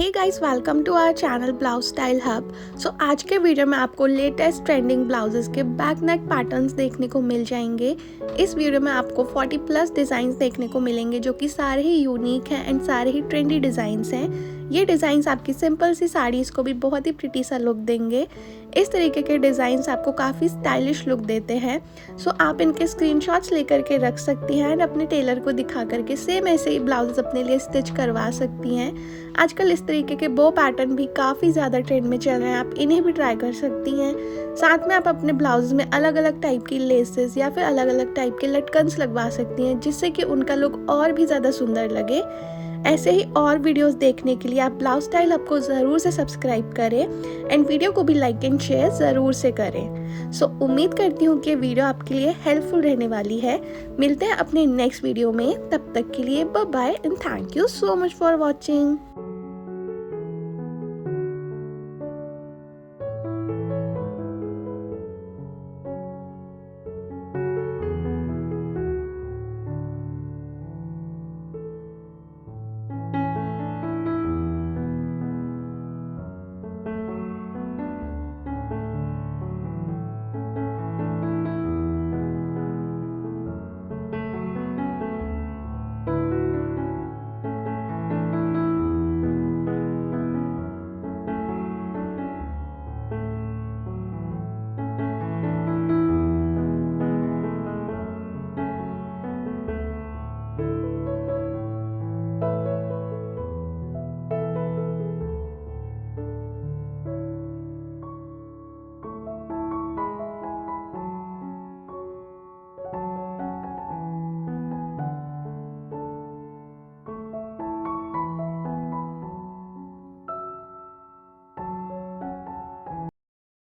Hey guys, welcome to our channel blouse style hub. आज के video में आपको लेटेस्ट ट्रेंडिंग ब्लाउजेस के बैक नेक पैटर्न्स देखने को मिल जाएंगे। इस वीडियो में आपको 40 प्लस डिज़ाइंस देखने को मिलेंगे जो कि सारे ही यूनिक हैं एंड सारे ही ट्रेंडी डिज़ाइंस हैं। ये डिज़ाइंस आपकी सिंपल सी साड़ीज़ को भी बहुत ही प्रिटी सा लुक देंगे। इस तरीके के डिज़ाइंस आपको काफ़ी स्टाइलिश लुक देते हैं। आप इनके स्क्रीनशॉट्स लेकर के रख सकती हैं एंड अपने टेलर को दिखा करके सेम ऐसे ही ब्लाउज अपने लिए स्टिच करवा सकती हैं। आजकल इस तरीके के बो पैटर्न भी काफ़ी ज़्यादा ट्रेंड में चल रहे हैं, आप इन्हें भी ट्राई कर सकती हैं। साथ में आप अपने ब्लाउज में अलग अलग टाइप की लेसेस या फिर अलग अलग टाइप के लटकन्स लगवा सकती हैं, जिससे कि उनका लुक और भी ज़्यादा सुंदर लगे। ऐसे ही और वीडियोस देखने के लिए आप ब्लाउज स्टाइल हब को ज़रूर से सब्सक्राइब करें एंड वीडियो को भी लाइक एंड शेयर ज़रूर से करें। उम्मीद करती हूँ कि वीडियो आपके लिए हेल्पफुल रहने वाली है। मिलते हैं अपने नेक्स्ट वीडियो में, तब तक के लिए bye bye and thank you so much for watching.